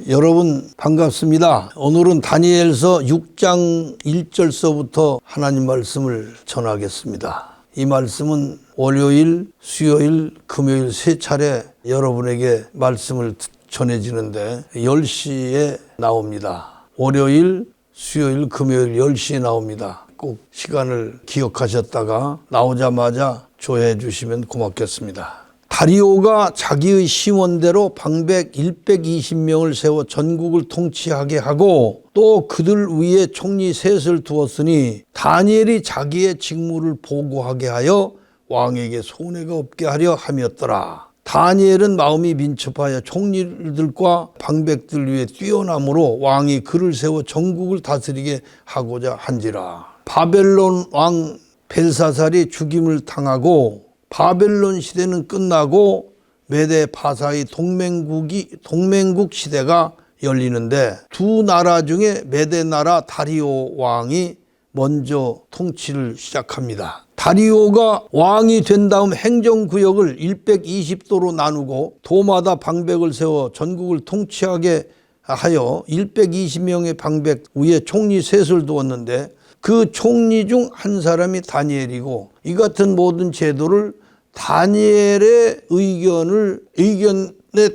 여러분 반갑습니다. 오늘은 다니엘서 6장 1절서부터 하나님 말씀을 전하겠습니다. 이 말씀은 월요일, 수요일, 금요일 세 차례 여러분에게 말씀을 전해지는데 10시에 나옵니다. 월요일, 수요일, 금요일 10시에 나옵니다. 꼭 시간을 기억하셨다가 나오자마자 조회해 주시면 고맙겠습니다. 다리오가 자기의 심원대로 방백 120명을 세워 전국을 통치하게 하고 또 그들 위에 총리 셋을 두었으니 다니엘이 자기의 직무를 보고하게 하여 왕에게 손해가 없게 하려 함이었더라. 다니엘은 마음이 민첩하여 총리들과 방백들 위에 뛰어남으로 왕이 그를 세워 전국을 다스리게 하고자 한지라. 바벨론 왕 벨사살이 죽임을 당하고 바벨론 시대는 끝나고 메대 파사의 동맹국 시대가 열리는데 두 나라 중에 메대 나라 다리오 왕이 먼저 통치를 시작합니다. 다리오가 왕이 된 다음 행정구역을 120도로 나누고 도마다 방백을 세워 전국을 통치하게 하여 120명의 방백 위에 총리 셋을 두었는데 그 총리 중 한 사람이 다니엘이고 이 같은 모든 제도를 다니엘의 의견에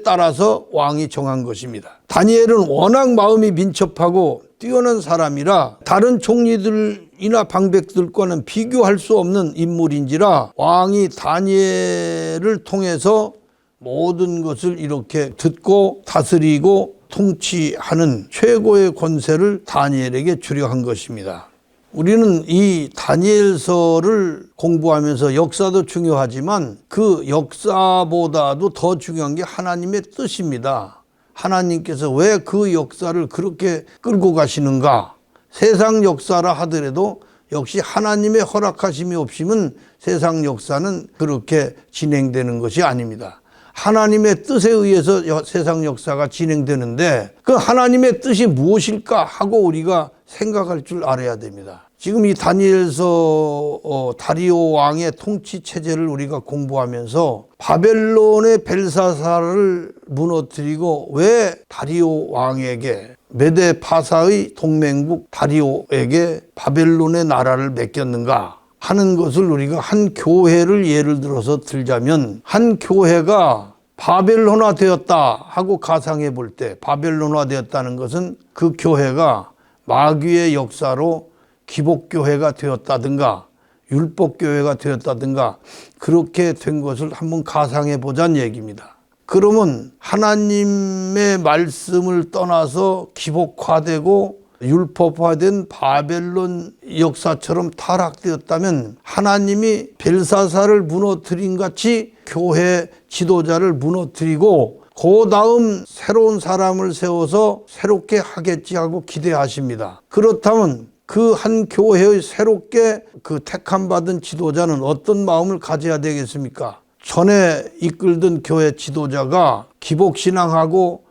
따라서 왕이 정한 것입니다. 다니엘은 워낙 마음이 민첩하고 뛰어난 사람이라 다른 총리들이나 방백들과는 비교할 수 없는 인물인지라 왕이 다니엘을 통해서 모든 것을 이렇게 듣고 다스리고 통치하는 최고의 권세를 다니엘에게 주려 한 것입니다. 우리는 이 다니엘서를 공부하면서 역사도 중요하지만 그 역사보다도 더 중요한 게 하나님의 뜻입니다. 하나님께서 왜 그 역사를 그렇게 끌고 가시는가? 세상 역사라 하더라도 역시 하나님의 허락하심이 없이면 세상 역사는 그렇게 진행되는 것이 아닙니다. 하나님의 뜻에 의해서 세상 역사가 진행되는데 그 하나님의 뜻이 무엇일까 하고 우리가 생각할 줄 알아야 됩니다. 지금 이 다니엘서 다리오 왕의 통치 체제를 우리가 공부하면서 바벨론의 벨사살을 무너뜨리고 왜 다리오 왕에게 메데 파사의 동맹국 다리오에게 바벨론의 나라를 맡겼는가 하는 것을 우리가 한 교회를 예를 들어서 들자면 한 교회가 바벨론화 되었다 하고 가상해 볼 때 바벨론화 되었다는 것은 그 교회가 마귀의 역사로 기복교회가 되었다든가 율법교회가 되었다든가 그렇게 된 것을 한번 가상해 보자는 얘기입니다. 그러면 하나님의 말씀을 떠나서 기복화되고 율법화된 바벨론 역사처럼 타락되었다면 하나님이 벨사살을 무너뜨린 같이 교회 지도자를 무너뜨리고 그 다음 새로운 사람을 세워서 새롭게 하겠지 하고 기대하십니다. 그렇다면 그 한 교회의 새롭게 그 택함 받은 지도자는 어떤 마음을 가져야 되겠습니까? 전에 이끌던 교회 지도자가 기복신앙하고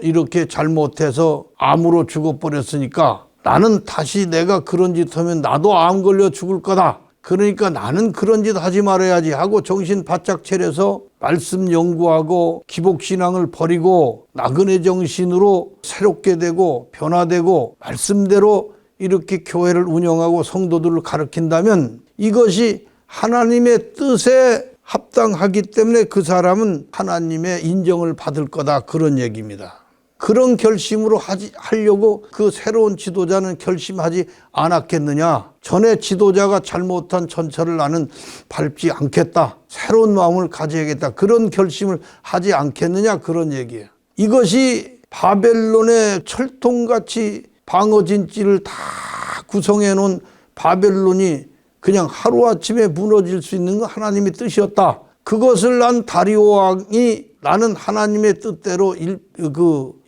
이렇게 잘못해서 암으로 죽어버렸으니까 나는 다시 내가 그런 짓 하면 나도 암 걸려 죽을 거다. 그러니까 나는 그런 짓 하지 말아야지 하고 정신 바짝 차려서 말씀 연구하고 기복신앙을 버리고 나그네 정신으로 새롭게 되고 변화되고 말씀대로 이렇게 교회를 운영하고 성도들을 가르친다면 이것이 하나님의 뜻에 합당하기 때문에 그 사람은 하나님의 인정을 받을 거다 그런 얘기입니다. 그런 결심으로 하려고 그 새로운 지도자는 결심하지 않았겠느냐. 전에 지도자가 잘못한 전철을 나는 밟지 않겠다. 새로운 마음을 가져야겠다. 그런 결심을 하지 않겠느냐 그런 얘기예요. 이것이 바벨론의 철통같이 방어진지를 다 구성해 놓은 바벨론이 그냥 하루아침에 무너질 수 있는 건 하나님의 뜻이었다. 그것을 난 다리오 왕이 나는 하나님의 뜻대로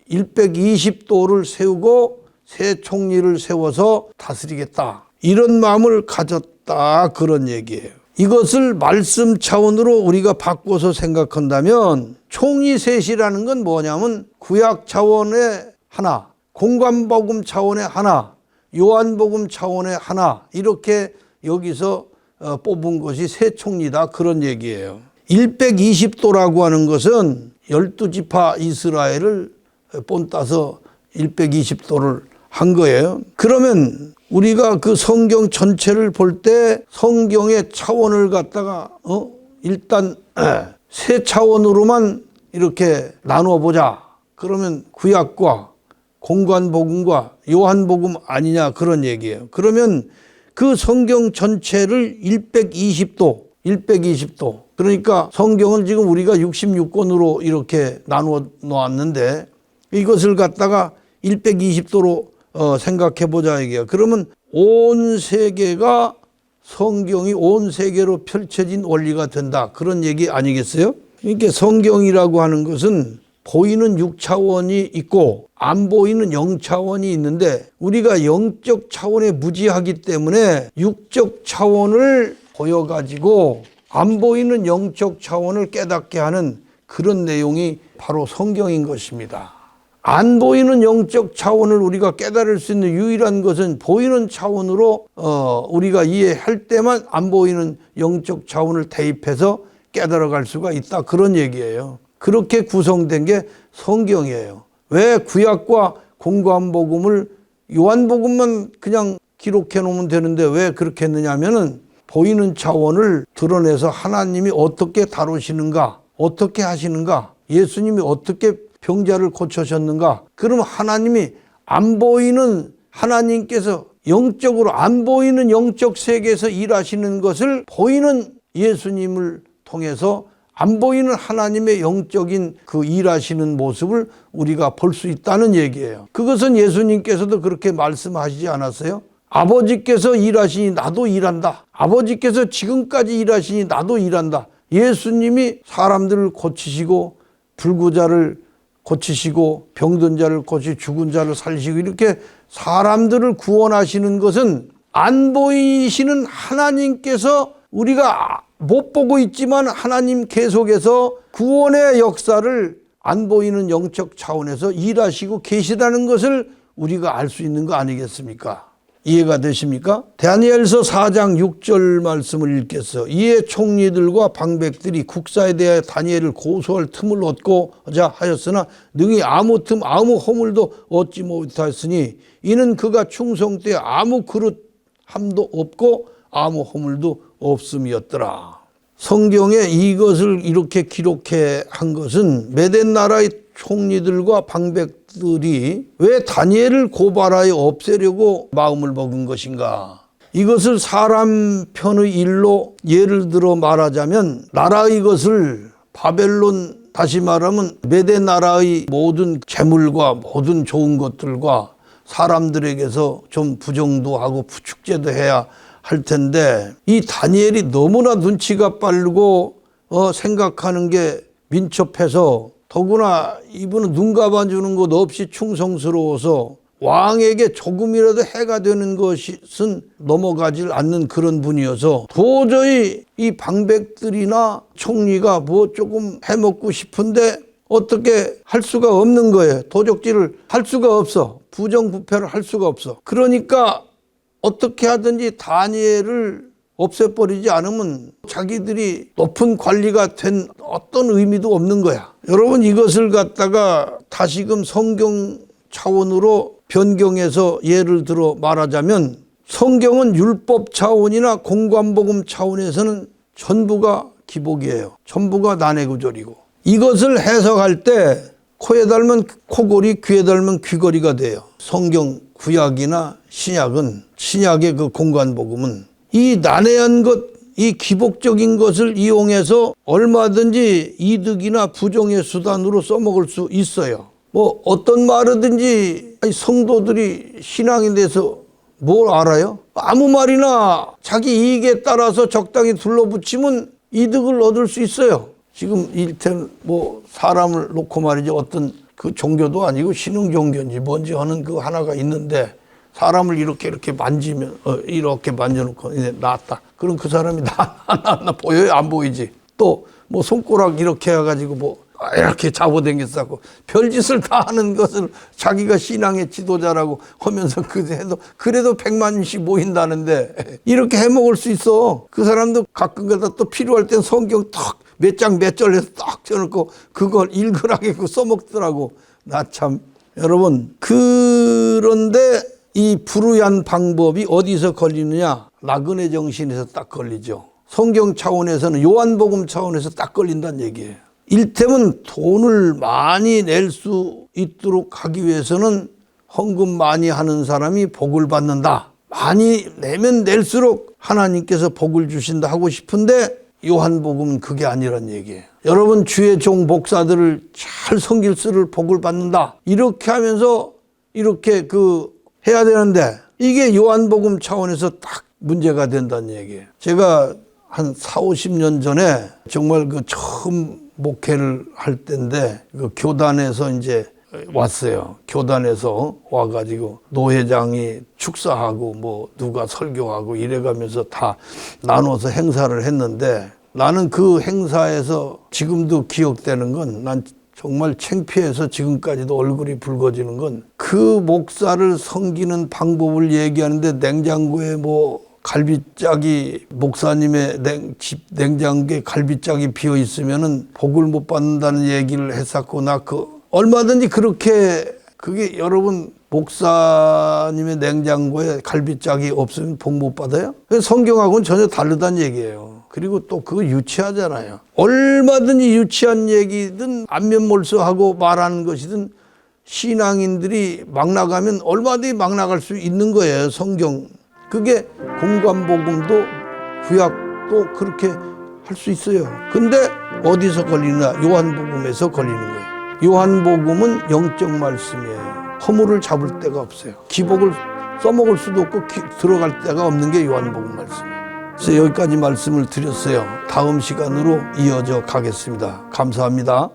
120도를 세우고 새 총리를 세워서 다스리겠다. 이런 마음을 가졌다 그런 얘기예요. 이것을 말씀 차원으로 우리가 바꿔서 생각한다면 총리 셋이라는 건 뭐냐면 구약 차원의 하나, 공관복음 차원의 하나, 요한복음 차원의 하나 이렇게 여기서 뽑은 것이 새 총리다 그런 얘기예요. 120도라고 하는 것은 12지파 이스라엘을 본 따서 120도를 한 거예요. 그러면 우리가 그 성경 전체를 볼 때 성경의 차원을 갖다가 일단 세 차원으로만 이렇게 나누어 보자. 그러면 구약과 공관복음과 요한복음 아니냐 그런 얘기예요. 그러면 그 성경 전체를 120도 그러니까 성경은 지금 우리가 66권으로 이렇게 나누어 놓았는데 이것을 갖다가 120도로 생각해 보자 이게요. 그러면 온 세계가 성경이 온 세계로 펼쳐진 원리가 된다. 그런 얘기 아니겠어요? 그러니까 성경이라고 하는 것은 보이는 6차원이 있고 안 보이는 0차원이 있는데 우리가 영적 차원에 무지하기 때문에 육적 차원을 보여가지고 안 보이는 영적 차원을 깨닫게 하는 그런 내용이 바로 성경인 것입니다. 안 보이는 영적 차원을 우리가 깨달을 수 있는 유일한 것은 보이는 차원으로 우리가 이해할 때만 안 보이는 영적 차원을 대입해서 깨달아갈 수가 있다. 그런 얘기예요. 그렇게 구성된 게 성경이에요. 왜 구약과 공관복음을 요한복음만 그냥 기록해 놓으면 되는데 왜 그렇게 했느냐 하면은 보이는 차원을 드러내서 하나님이 어떻게 다루시는가, 어떻게 하시는가, 예수님이 어떻게 병자를 고쳐셨는가. 그럼 하나님이 안 보이는 하나님께서 영적으로 안 보이는 영적 세계에서 일하시는 것을 보이는 예수님을 통해서 안 보이는 하나님의 영적인 그 일하시는 모습을 우리가 볼 수 있다는 얘기예요. 그것은 예수님께서도 그렇게 말씀하시지 않았어요? 아버지께서 일하시니 나도 일한다. 아버지께서 지금까지 일하시니 나도 일한다. 예수님이 사람들을 고치시고 불구자를 고치시고 병든 자를 고치시고 죽은 자를 살리시고 이렇게 사람들을 구원하시는 것은 안 보이시는 하나님께서 우리가 못 보고 있지만 하나님 계속해서 구원의 역사를 안 보이는 영적 차원에서 일하시고 계시다는 것을 우리가 알 수 있는 거 아니겠습니까? 이해가 되십니까? 다니엘서 4장 6절 말씀을 읽겠어. 이에 총리들과 방백들이 국사에 대하여 다니엘을 고소할 틈을 얻고자 하였으나 능히 아무 틈 아무 허물도 얻지 못하였으니 이는 그가 충성 때 아무 그릇함도 없고 아무 허물도 없음이었더라. 성경에 이것을 이렇게 기록해 한 것은 메덴 나라의 총리들과 방백들이 왜 다니엘을 고발하여 없애려고 마음을 먹은 것인가. 이것을 사람 편의 일로 예를 들어 말하자면 나라의 것을 바벨론, 다시 말하면 메덴 나라의 모든 재물과 모든 좋은 것들과 사람들에게서 좀 부정도 하고 축제도 해야 할 텐데 이 다니엘이 너무나 눈치가 빠르고 생각하는 게 민첩해서 더구나 이분은 눈 감아주는 것 없이 충성스러워서 왕에게 조금이라도 해가 되는 것은 넘어가질 않는 그런 분이어서 도저히 이 방백들이나 총리가 뭐 조금 해먹고 싶은데 어떻게 할 수가 없는 거예요. 도적질을 할 수가 없어. 부정부패를 할 수가 없어. 그러니까 어떻게 하든지 다니엘을 없애버리지 않으면 자기들이 높은 관리가 된 어떤 의미도 없는 거야. 여러분 이것을 갖다가 다시금 성경 차원으로 변경해서 예를 들어 말하자면 성경은 율법 차원이나 공관복음 차원에서는 전부가 기복이에요. 전부가 난해구절이고 이것을 해석할 때 코에 달면 코골이, 귀에 달면 귀걸이가 돼요. 성경 구약이나 신약은 신약의 그 공관복음은 이 난해한 것, 이 기복적인 것을 이용해서 얼마든지 이득이나 부정의 수단으로 써먹을 수 있어요. 뭐 어떤 말이든지 성도들이 신앙에 대해서 뭘 알아요? 아무 말이나 자기 이익에 따라서 적당히 둘러붙이면 이득을 얻을 수 있어요. 지금 일단 뭐 사람을 놓고 말이죠. 어떤 그 종교도 아니고 신흥 종교인지 뭔지 하는 그 하나가 있는데 사람을 이렇게 만지면 이렇게 만져놓고 이제 낫다. 그럼 그 사람이 나 보여요? 안 보이지? 또 뭐 손가락 이렇게 해가지고 뭐 이렇게 잡아당겼다고 별짓을 다 하는 것을 자기가 신앙의 지도자라고 하면서 그래도 100만씩 모인다는데 이렇게 해먹을 수 있어. 그 사람도 가끔가다 또 필요할 땐 성경 탁 몇 장 몇 절 해서 딱 쳐놓고 그걸 읽으라고 써먹더라고. 나 참. 여러분, 그런데 이 불우한 방법이 어디서 걸리느냐? 나그네 정신에서 딱 걸리죠. 성경 차원에서는, 요한복음 차원에서 딱 걸린다는 얘기예요. 일테면 돈을 많이 낼 수 있도록 하기 위해서는 헌금 많이 하는 사람이 복을 받는다. 많이 내면 낼수록 하나님께서 복을 주신다 하고 싶은데 요한복음은 그게 아니란 얘기예요. 여러분, 주의 종 목사들을 잘 섬길수록 복을 받는다. 이렇게 하면서 이렇게 해야 되는데 이게 요한복음 차원에서 딱 문제가 된다는 얘기예요. 제가 한 40-50년 전에 정말 처음 목회를 할 때인데 교단에서 이제 왔어요. 교단에서 와가지고 노회장이 축사하고 누가 설교하고 이래가면서 다 나눠서 행사를 했는데 나는 그 행사에서 지금도 기억되는 건 난 정말 창피해서 지금까지도 얼굴이 붉어지는 건 그 목사를 섬기는 방법을 얘기하는데 냉장고에 갈비짝이 목사님의 집 냉장고에 갈비짝이 비어 있으면은 복을 못 받는다는 얘기를 했었고 나 얼마든지 그게 여러분 목사님의 냉장고에 갈비짝이 없으면 복 못 받아요? 성경하고는 전혀 다르다는 얘기예요. 그리고 또 그거 유치하잖아요. 얼마든지 유치한 얘기든 안면몰수하고 말하는 것이든 신앙인들이 막 나가면 얼마든지 막 나갈 수 있는 거예요. 성경. 그게 공관복음도 구약도 그렇게 할 수 있어요. 근데 어디서 걸리나? 요한복음에서 걸리는 거예요. 요한복음은 영적 말씀이에요. 허물을 잡을 데가 없어요. 기복을 써먹을 수도 없고 들어갈 데가 없는 게 요한복음 말씀이에요. 그래서 여기까지 말씀을 드렸어요. 다음 시간으로 이어져 가겠습니다. 감사합니다.